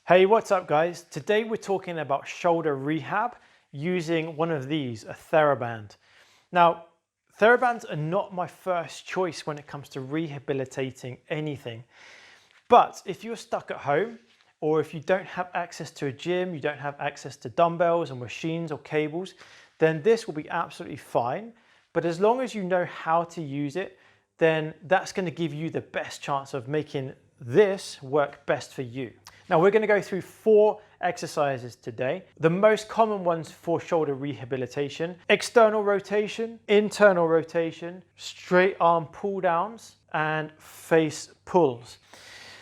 Hey, what's up guys? Today we're talking about shoulder rehab using one of these, a TheraBand. Now, TheraBands are not my first choice when it comes to rehabilitating anything. But if you're stuck at home, or if you don't have access to a gym, you don't have access to dumbbells or machines or cables, then this will be absolutely fine. But as long as you know how to use it, then that's going to give you the best chance of making this work best for you. Now we're going to go through 4 exercises today. The most common ones for shoulder rehabilitation: external rotation, internal rotation, straight arm pull downs, and face pulls.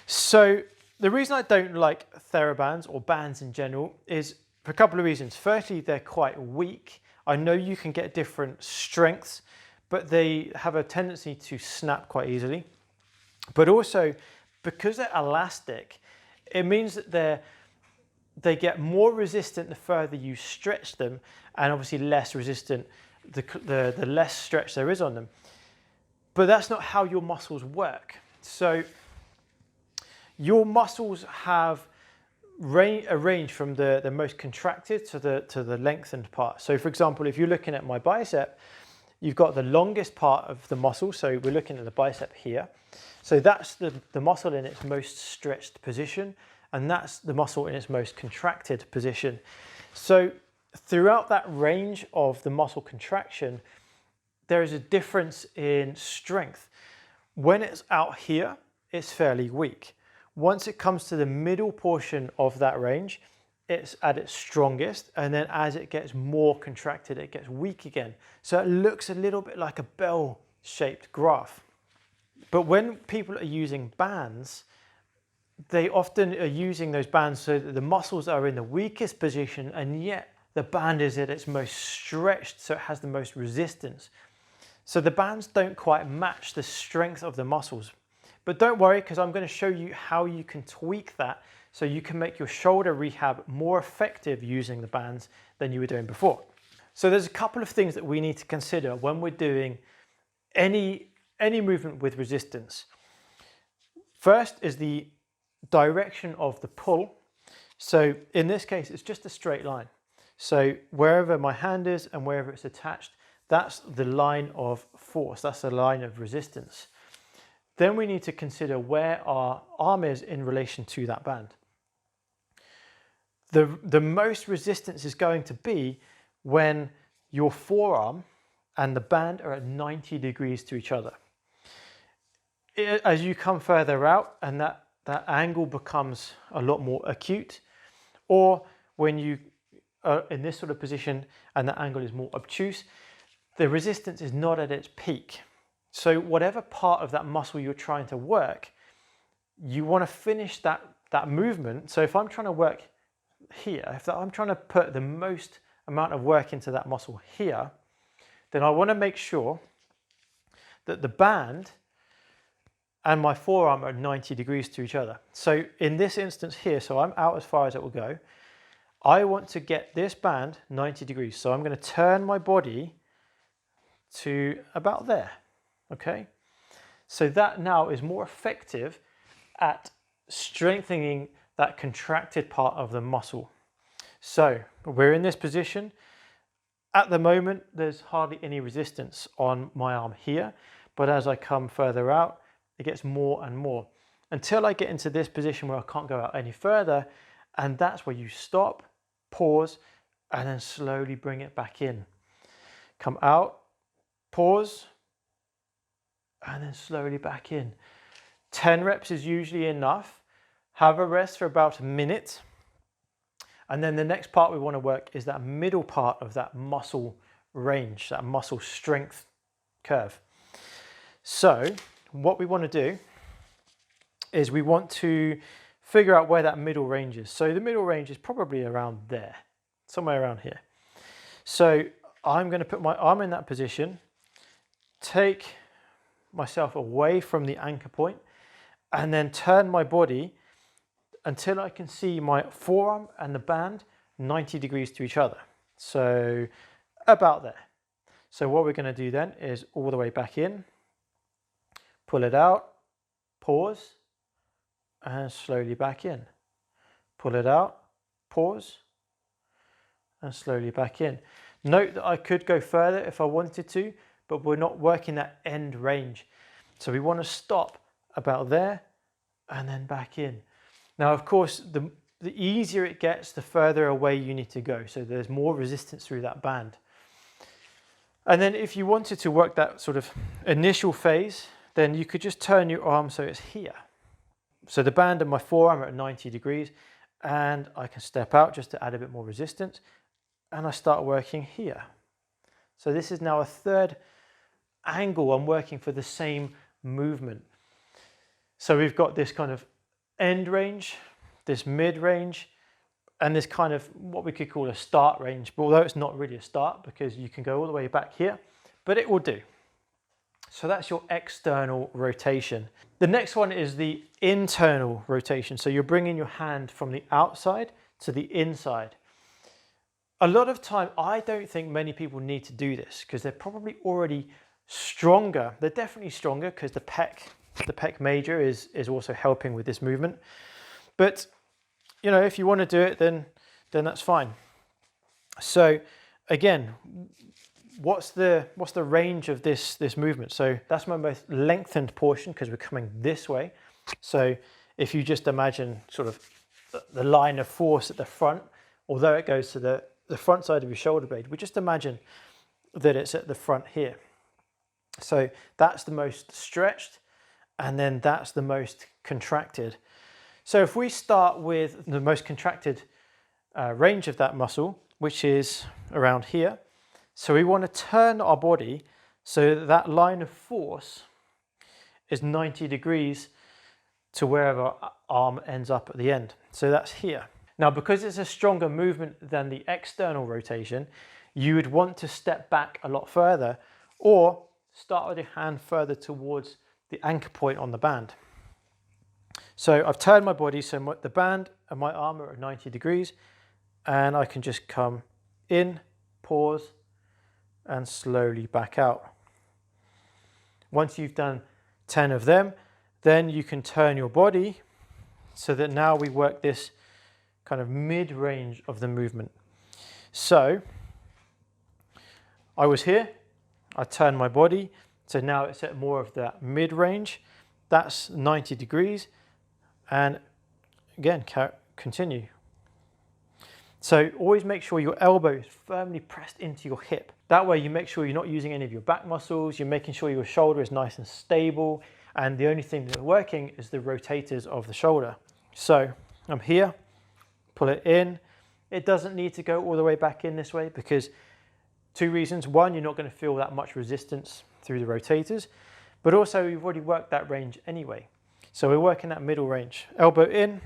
So the reason I don't like TheraBands or bands in general is for a couple of reasons. Firstly, they're quite weak. I know you can get different strengths, but they have a tendency to snap quite easily. But also, because they're elastic, it means that they get more resistant the further you stretch them, and obviously less resistant the less stretch there is on them. But that's not how your muscles work. So your muscles have a range from the most contracted to the lengthened part. So for example, if you're looking at my bicep, you've got the longest part of the muscle. So we're looking at the bicep here. So that's the muscle in its most stretched position, and that's the muscle in its most contracted position. So throughout that range of the muscle contraction, there is a difference in strength. When it's out here, it's fairly weak. Once it comes to the middle portion of that range, it's at its strongest, and then as it gets more contracted, it gets weak again. So it looks a little bit like a bell-shaped graph. But when people are using bands, they often are using those bands so that the muscles are in the weakest position, and yet the band is at its most stretched, so it has the most resistance. So the bands don't quite match the strength of the muscles. But don't worry, because I'm going to show you how you can tweak that so you can make your shoulder rehab more effective using the bands than you were doing before. So there's a couple of things that we need to consider when we're doing any movement with resistance. First is the direction of the pull. So in this case, it's just a straight line. So wherever my hand is and wherever it's attached, that's the line of force, that's the line of resistance. Then we need to consider where our arm is in relation to that band. The most resistance is going to be when your forearm and the band are at 90 degrees to each other. As you come further out and that angle becomes a lot more acute, or when you are in this sort of position and the angle is more obtuse, the resistance is not at its peak. So whatever part of that muscle you're trying to work, you want to finish that movement. So if I'm trying to work here, if I'm trying to put the most amount of work into that muscle here, then I want to make sure that the band and my forearm are 90 degrees to each other. So in this instance here, so I'm out as far as it will go, I want to get this band 90 degrees. So I'm going to turn my body to about there. Okay, so that now is more effective at strengthening that contracted part of the muscle. So we're in this position. At the moment, there's hardly any resistance on my arm here, but as I come further out, it gets more and more until I get into this position where I can't go out any further, and that's where you stop, pause, and then slowly bring it back in. Come out, pause, and then slowly back in. 10 reps is usually enough. Have a rest for about a minute. And then the next part we want to work is that middle part of that muscle range, that muscle strength curve. So what we want to do is we want to figure out where that middle range is. So the middle range is probably around there, somewhere around here. So I'm going to put my arm in that position, take myself away from the anchor point, and then turn my body until I can see my forearm and the band 90 degrees to each other. So about there. So what we're going to do then is all the way back in, pull it out, pause, and slowly back in. pull it out, pause, and slowly back in. Note that I could go further if I wanted to, but we're not working that end range. So we want to stop about there and then back in. Now, of course, the easier it gets, the further away you need to go. So there's more resistance through that band. And then if you wanted to work that sort of initial phase, then you could just turn your arm so it's here. So the band and my forearm are at 90 degrees, and I can step out just to add a bit more resistance, and I start working here. So this is now a third angle I'm working for the same movement. So we've got this kind of end range, this mid range, and this kind of what we could call a start range, but although it's not really a start because you can go all the way back here, but it will do. So that's your external rotation. The next one is the internal rotation. So you're bringing your hand from the outside to the inside. A lot of time, I don't think many people need to do this because they're probably already stronger. They're definitely stronger because the pec major is also helping with this movement. But you know, if you want to do it, then that's fine. So again, what's the range of this movement? So that's my most lengthened portion because we're coming this way. So if you just imagine sort of the line of force at the front, although it goes to the front side of your shoulder blade, we just imagine that it's at the front here. So that's the most stretched, and then that's the most contracted. So if we start with the most contracted range of that muscle, which is around here, so we want to turn our body so that that line of force is 90 degrees to wherever our arm ends up at the end. So that's here. Now, because it's a stronger movement than the external rotation, you would want to step back a lot further or start with your hand further towards the anchor point on the band. So I've turned my body so the band and my arm are at 90 degrees, and I can just come in, pause, and slowly back out. Once you've done 10 of them, then you can turn your body so that now we work this kind of mid-range of the movement. So I was here, I turned my body, so now it's at more of that mid-range. That's 90 degrees, and again, continue. So always make sure your elbow is firmly pressed into your hip. That way you make sure you're not using any of your back muscles, you're making sure your shoulder is nice and stable, and the only thing that's working is the rotators of the shoulder. So I'm here, pull it in. It doesn't need to go all the way back in this way because two reasons. One, you're not going to feel that much resistance through the rotators, but also you've already worked that range anyway. So we're working that middle range. Elbow in,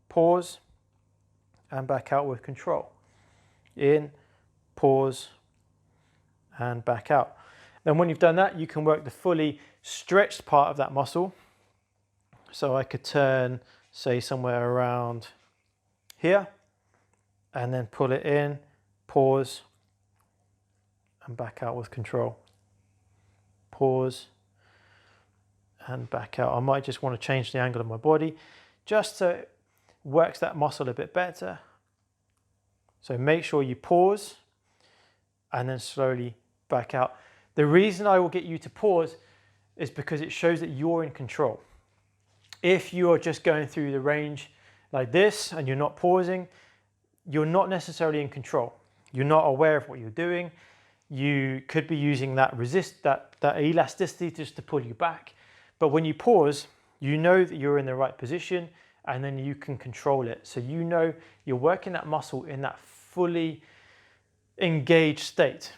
pause, and back out with control. In, pause, and back out. Then when you've done that, you can work the fully stretched part of that muscle. So I could turn, say, somewhere around here, and then pull it in, pause, and back out with control. Pause, and back out. I might just want to change the angle of my body just so it works that muscle a bit better. So make sure you pause and then slowly back out. The reason I will get you to pause is because it shows that you're in control. If you're just going through the range like this and you're not pausing, you're not necessarily in control. You're not aware of what you're doing. You could be using that elasticity just to pull you back. But when you pause, you know that you're in the right position, and then you can control it. So you know you're working that muscle in that fully engaged state.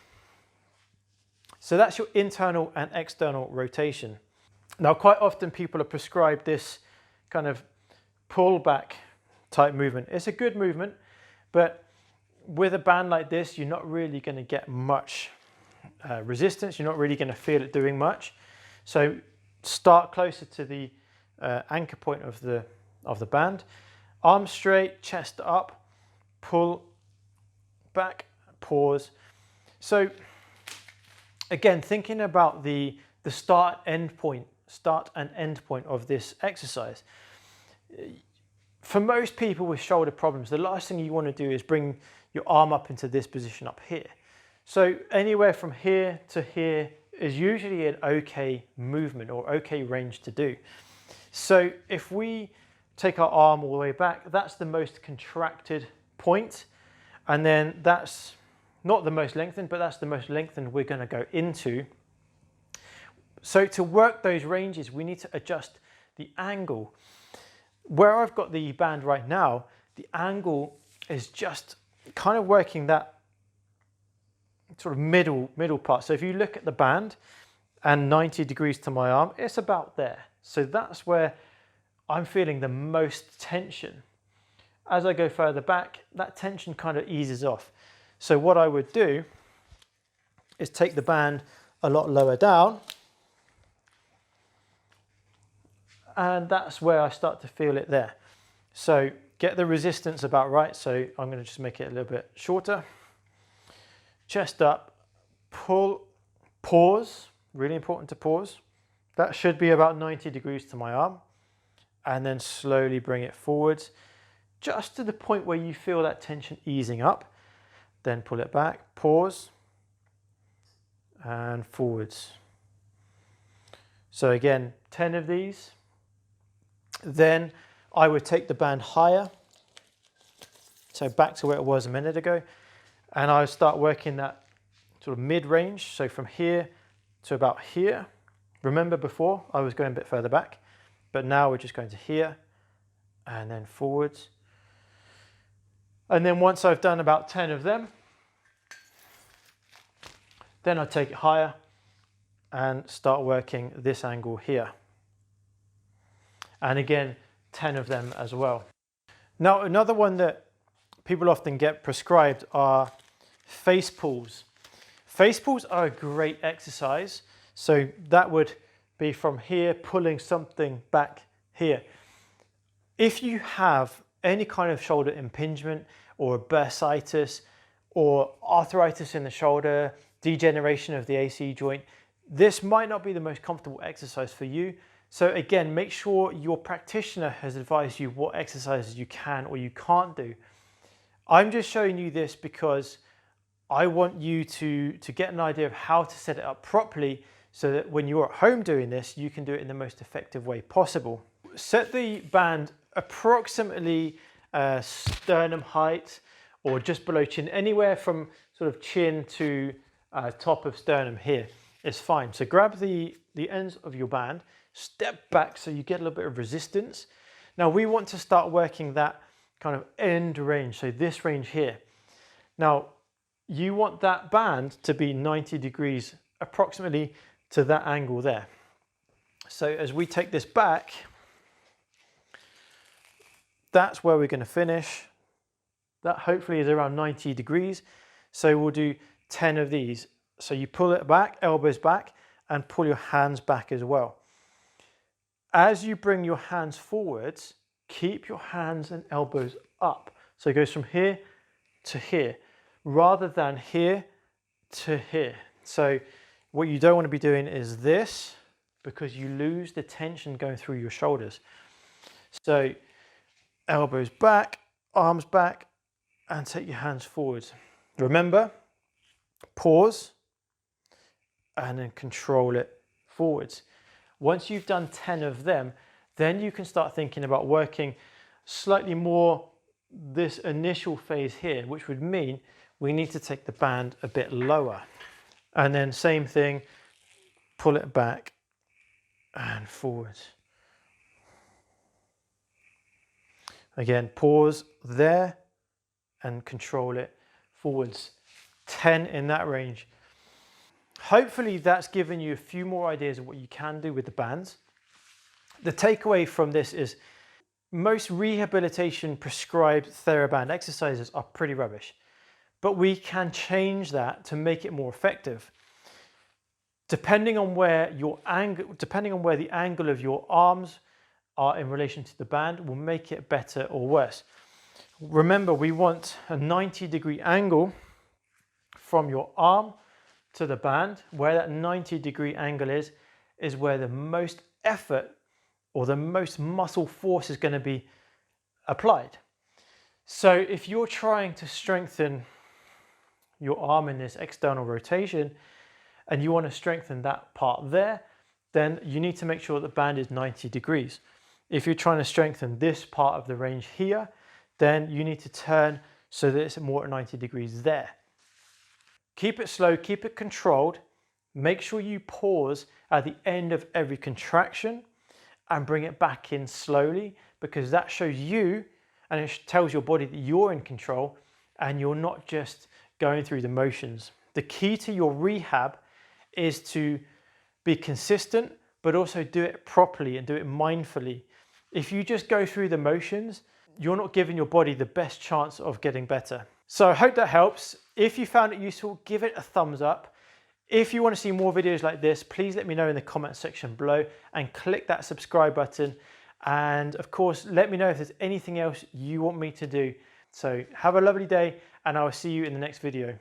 So that's your internal and external rotation. Now, quite often people are prescribed this kind of pull back type movement. It's a good movement, but with a band like this, you're not really going to get much resistance. You're not really going to feel it doing much. So start closer to the anchor point of the band. Arms straight, chest up, pull back, pause. So again, thinking about the start and end point of this exercise. For most people with shoulder problems, the last thing you want to do is bring your arm up into this position up here. So anywhere from here to here is usually an okay movement or okay range to do. So if we take our arm all the way back, that's the most contracted point, and then that's not the most lengthened, but that's the most lengthened we're going to go into. So to work those ranges, we need to adjust the angle. Where I've got the band right now, the angle is just kind of working that sort of middle part. So if you look at the band and 90 degrees to my arm, it's about there. So that's where I'm feeling the most tension. As I go further back, that tension kind of eases off. So what I would do is take the band a lot lower down, and that's where I start to feel it there. So get the resistance about right. So I'm going to just make it a little bit shorter. Chest up, pull, pause, really important to pause. That should be about 90 degrees to my arm, and then slowly bring it forwards, just to the point where you feel that tension easing up. Then pull it back, pause, and forwards. So again, 10 of these. Then I would take the band higher, so back to where it was a minute ago, and I would start working that sort of mid-range, so from here to about here. Remember before I was going a bit further back, but now we're just going to here and then forwards. And then once I've done about 10 of them, then I take it higher and start working this angle here. And again, 10 of them as well. Now, another one that people often get prescribed are face pulls. Face pulls are a great exercise. So that would be from here, pulling something back here. If you have any kind of shoulder impingement or bursitis or arthritis in the shoulder, degeneration of the AC joint, this might not be the most comfortable exercise for you. So again, make sure your practitioner has advised you what exercises you can or you can't do. I'm just showing you this because I want you to get an idea of how to set it up properly so that when you're at home doing this, you can do it in the most effective way possible. Set the band approximately sternum height or just below chin, anywhere from sort of chin to top of sternum here is fine. So grab the ends of your band, step back so you get a little bit of resistance. Now we want to start working that kind of end range, so this range here. Now you want that band to be 90 degrees approximately to that angle there. So as we take this back, that's where we're going to finish. That hopefully is around 90 degrees. So we'll do 10 of these. So you pull it back, elbows back, and pull your hands back as well. As you bring your hands forwards, keep your hands and elbows up. So it goes from here to here, rather than here to here. So what you don't want to be doing is this, because you lose the tension going through your shoulders. So elbows back, arms back, and take your hands forwards. Remember, pause, and then control it forwards. Once you've done 10 of them, then you can start thinking about working slightly more this initial phase here, which would mean we need to take the band a bit lower. And then same thing, pull it back and forwards. Again, pause there and control it forwards. 10 in that range. Hopefully that's given you a few more ideas of what you can do with the bands. The takeaway from this is most rehabilitation prescribed TheraBand exercises are pretty rubbish, but we can change that to make it more effective. Depending on where the angle of your arms are in relation to the band will make it better or worse. Remember, we want a 90-degree angle from your arm to the band. Where that 90-degree angle is where the most effort or the most muscle force is going to be applied. So if you're trying to strengthen your arm in this external rotation and you want to strengthen that part there, then you need to make sure the band is 90 degrees. If you're trying to strengthen this part of the range here, then you need to turn so that it's more at 90 degrees there. Keep it slow, keep it controlled. Make sure you pause at the end of every contraction and bring it back in slowly, because that shows you and it tells your body that you're in control and you're not just going through the motions. The key to your rehab is to be consistent, but also do it properly and do it mindfully. If you just go through the motions, you're not giving your body the best chance of getting better. So I hope that helps. If you found it useful, give it a thumbs up. If you want to see more videos like this, please let me know in the comment section below and click that subscribe button. And of course, let me know if there's anything else you want me to do. So have a lovely day and I will see you in the next video.